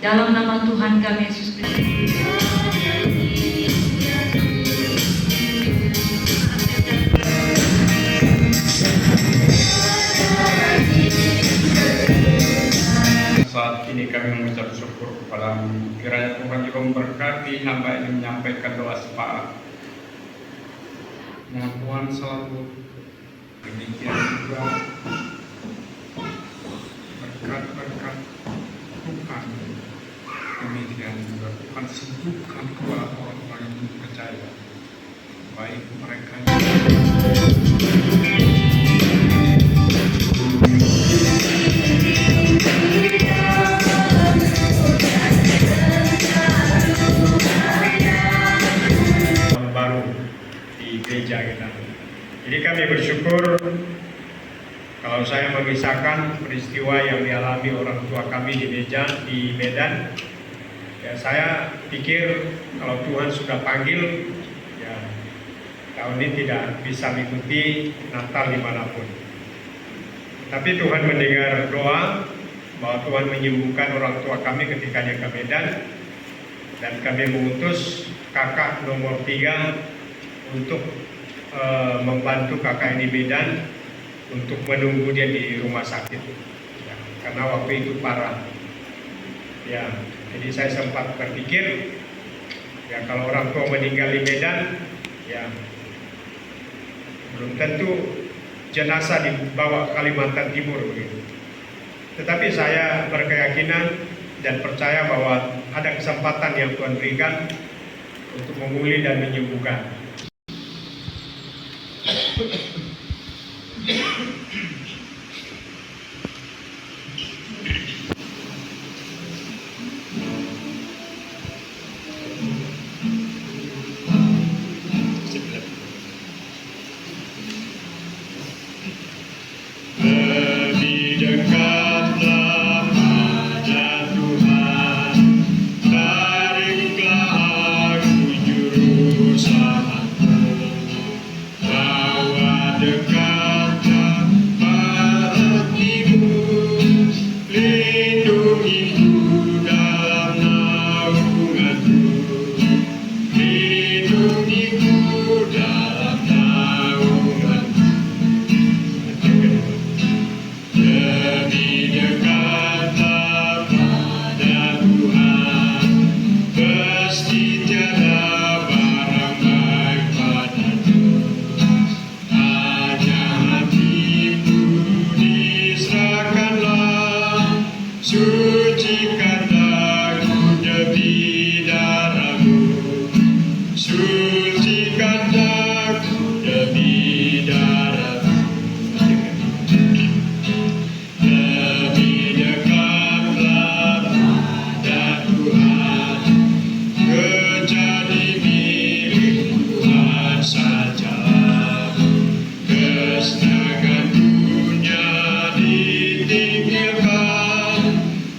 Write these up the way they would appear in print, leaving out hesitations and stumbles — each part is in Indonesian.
Dalam nama Tuhan kami Yesus Kristus. Saat ini kami mengucap syukur kepada-Mu. Kiranya Tuhan juga memberkati hamba ini menyampaikan doa syafaat. Nah, Tuhan selalu demikian juga berkat-berkat Tuhan. Demikian juga Tuhan sembuhkan kepala orang-orang yang percaya, baik mereka baru di gereja kita. Jadi kami bersyukur kalau saya mengisahkan peristiwa yang dialami orang tua kami di Medan. Ya, saya pikir kalau Tuhan sudah panggil, ya tahun ini tidak bisa mengikuti Natal dimanapun. Tapi Tuhan mendengar doa bahwa Tuhan menyembuhkan orang tua kami ketika dia ke Medan, dan kami mengutus kakak nomor 3 untuk membantu kakak ini Medan untuk menunggu dia di rumah sakit, ya, karena waktu itu parah. Ya, jadi saya sempat berpikir, ya kalau orang tua meninggal di Medan, ya belum tentu jenazah dibawa ke Kalimantan Timur begitu. Tetapi saya berkeyakinan dan percaya bahwa ada kesempatan yang Tuhan berikan untuk memulih dan menyembuhkan.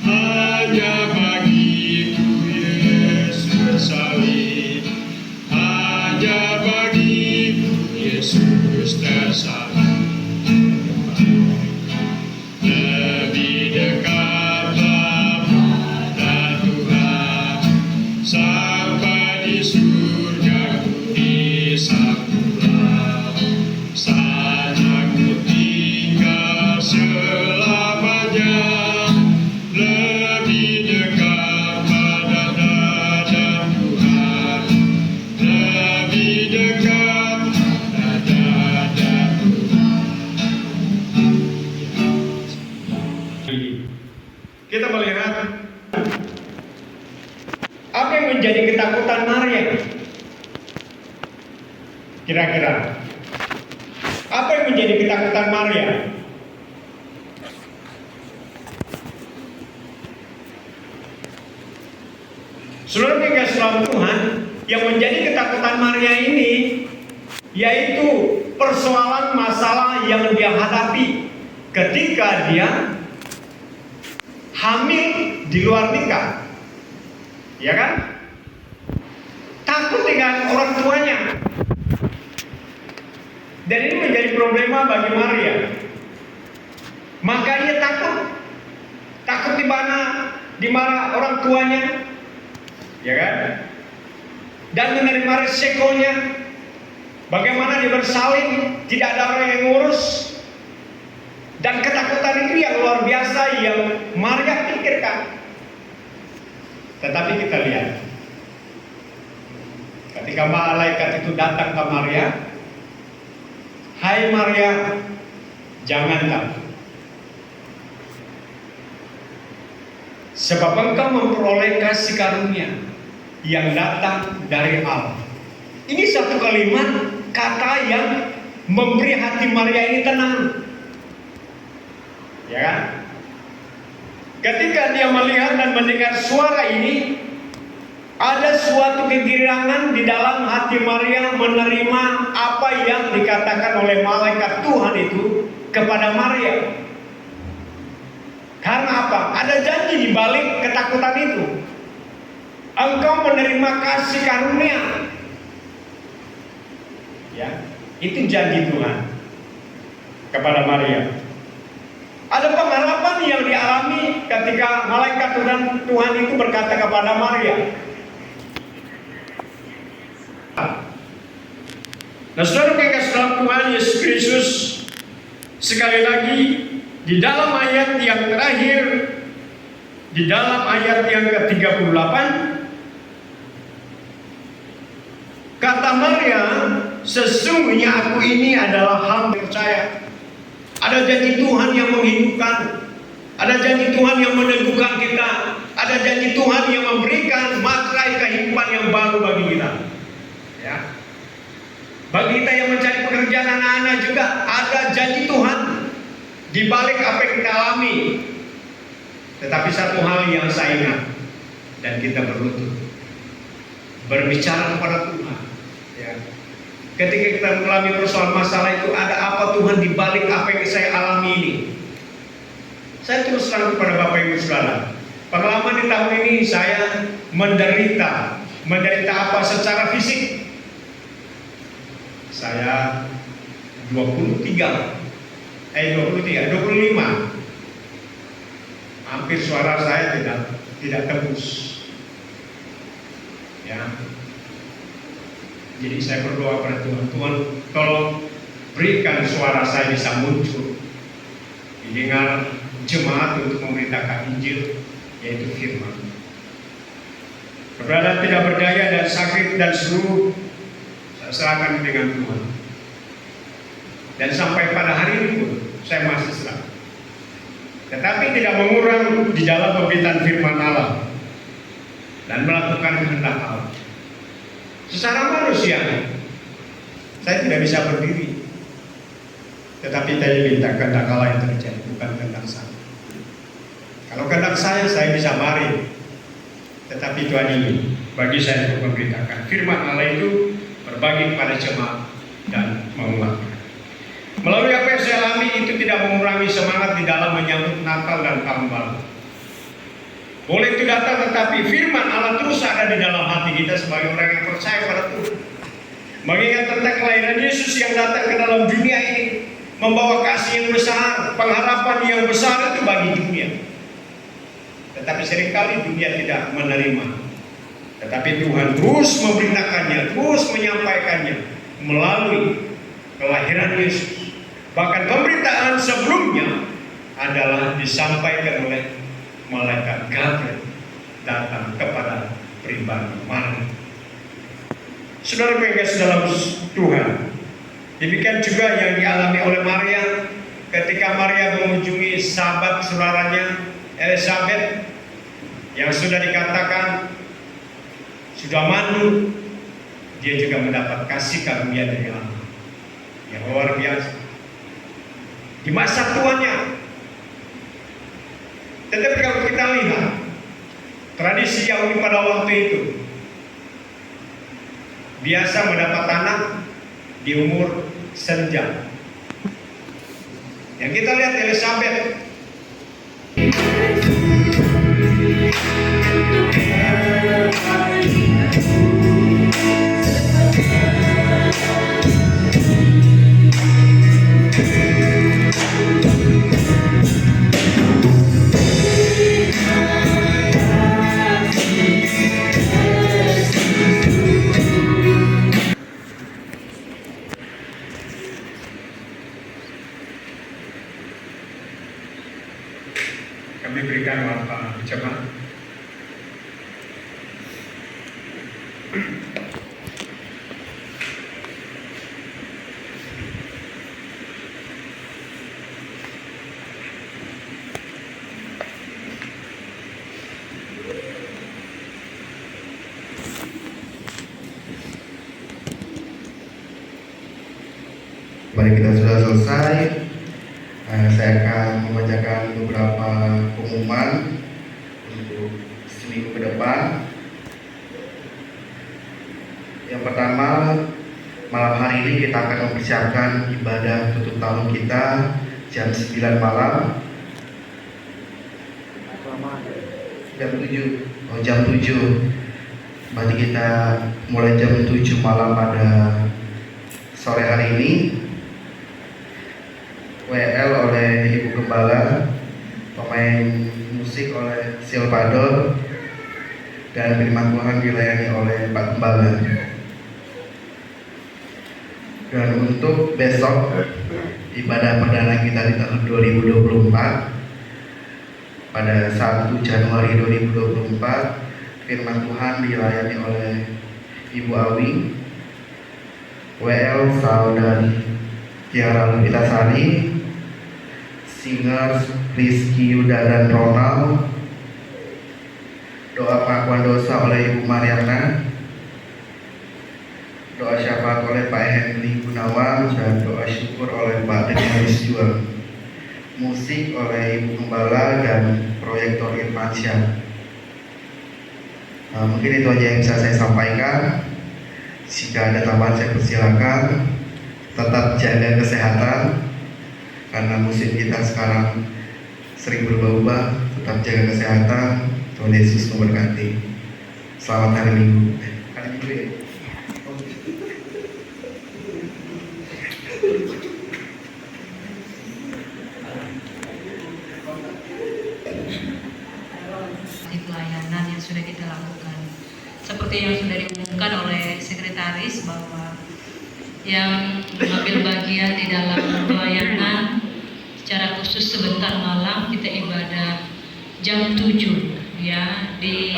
Hanya Apa yang menjadi ketakutan Maria? Kira-kira apa yang menjadi ketakutan Maria? Saudara pengasih dalam Tuhan, yang menjadi ketakutan Maria ini yaitu persoalan masalah yang dia hadapi ketika dia hamil di luar nikah, ya kan? Takut dengan orang tuanya, dan ini menjadi problema bagi Maria. Maka ia takut di mana orang tuanya, ya kan? Dan menerima resikonya. Bagaimana dia bersalin, tidak ada orang yang ngurus. Dan ketakutan itu yang luar biasa yang Maria pikirkan. Tetapi kita lihat, ketika malaikat itu datang ke Maria, "Hai Maria, jangan takut, sebab engkau memperoleh kasih karunia yang datang dari Allah." Ini satu kalimat, kata yang memberi hati Maria ini tenang, ya kan? Ketika dia melihat dan mendengar suara ini, ada suatu kegirangan di dalam hati Maria menerima apa yang dikatakan oleh malaikat Tuhan itu kepada Maria. Karena apa? Ada janji di balik ketakutan itu. Engkau menerima kasih karunia. Ya, itu janji Tuhan kepada Maria. Ada pengharapan yang dialami ketika malaikat Tuhan itu berkata kepada Maria. Nah, saudara kekasih dalam Tuhan Yesus Kristus, sekali lagi di dalam ayat yang terakhir, di dalam ayat yang ke-38, kata Maria, "Sesungguhnya aku ini adalah hamba percaya." Ada janji Tuhan yang menghidupkan, ada janji Tuhan yang meneguhkan kita, ada janji Tuhan yang memberikan materai kehidupan yang baru bagi kita. Ya. Bagi kita yang mencari pekerjaan anak-anak juga ada janji Tuhan di balik apa yang kita alami. Tetapi satu hal yang saya ingat dan kita berlutut berbicara kepada Tuhan. Ya. Ketika kita mengalami persoalan masalah itu, ada apa Tuhan di balik apa yang saya alami ini? Saya terus terang kepada Bapak Ibu Saudara, pengalaman di tahun ini saya menderita apa secara fisik. Saya 25. Hampir suara saya tidak tembus. Ya. Jadi saya berdoa pada Tuhan, Tuhan tolong berikan suara saya bisa muncul, didengar jemaat untuk memberitakan Injil, yaitu firman. Keberadaan tidak berdaya dan sakit dan seluruh saya serahkan dengan Tuhan. Dan sampai pada hari ini pun saya masih serah. Tetapi tidak mengurang di dalam pemberitaan firman Allah dan melakukan kehendak Allah. Secara manusia, saya tidak bisa berdiri. Tetapi saya minta kehendak Allah yang terjadi, bukan kehendak saya. Kalau kehendak saya bisa baring. Tetapi Tuhan ini bagi saya untuk memberitakan firman Allah itu, berbagi kepada jemaat dan menguatkan. Melalui apa yang saya alami itu tidak mengurangi semangat di dalam menyambut Natal dan Tahun Baru. Boleh itu datang, tetapi firman Allah terus ada di dalam hati kita sebagai orang yang percaya pada Tuhan. Mengingat tentang kelahiran Yesus yang datang ke dalam dunia ini, membawa kasih yang besar, pengharapan yang besar itu bagi dunia. Tetapi seringkali dunia tidak menerima. Tetapi Tuhan terus memberitakannya, terus menyampaikannya melalui kelahiran Yesus. Bahkan pemberitaan sebelumnya adalah disampaikan oleh malaikat Gabriel datang kepada pribadi Maria. Saudara pengasih dalam Tuhan, demikian juga yang dialami oleh Maria ketika Maria mengunjungi sahabat saudaranya Elizabeth, yang sudah dikatakan sudah mandu, dia juga mendapat kasih karunia dari Allah yang luar biasa di masa tuanya. Tetapi kalau kita lihat tradisi Yahudi pada waktu itu biasa mendapat anak di umur senja. Yang kita lihat Elizabeth kami berikan Bapak Jemaat. Mari kita sudah selesai. Saya akan membacakan beberapa pengumuman untuk seminggu ke depan. Yang pertama, malam hari ini kita akan mempersiapkan ibadah tutup tahun kita jam 9 malam. Jam 7. Jam 7. Berarti kita mulai jam 7 malam pada sore hari ini. WL oleh Ibu Gembala, pemain musik oleh Silvador, dan firman Tuhan dilayani oleh Pak Gembala. Dan untuk besok ibadah perdana kita di tahun 2024 pada 1 Januari 2024, firman Tuhan dilayani oleh Ibu Awi, WL saudari Tiara Lupitasari, singers Rizky Yuda dan Ronald, doa pengakuan dosa oleh Ibu Mariana, doa syafaat oleh Pak Henry Gunawan, dan doa syukur oleh Pak Denis Jual, musik oleh Ibu Gembala dan proyektor Irmansyah. Mungkin itu aja yang bisa saya sampaikan. Jika ada tambahan saya persilakan. Tetap jaga kesehatan karena musim kita sekarang sering berubah-ubah. Tetap jaga kesehatan. Tuhan Yesus memberkati. Selamat hari Minggu. Hari Minggu ya. Pelayanan yang sudah kita lakukan, seperti yang sudah diumumkan oleh sekretaris bahwa yang mengambil bagian di dalam pelayanan secara khusus sebentar malam kita ibadah jam 7 ya di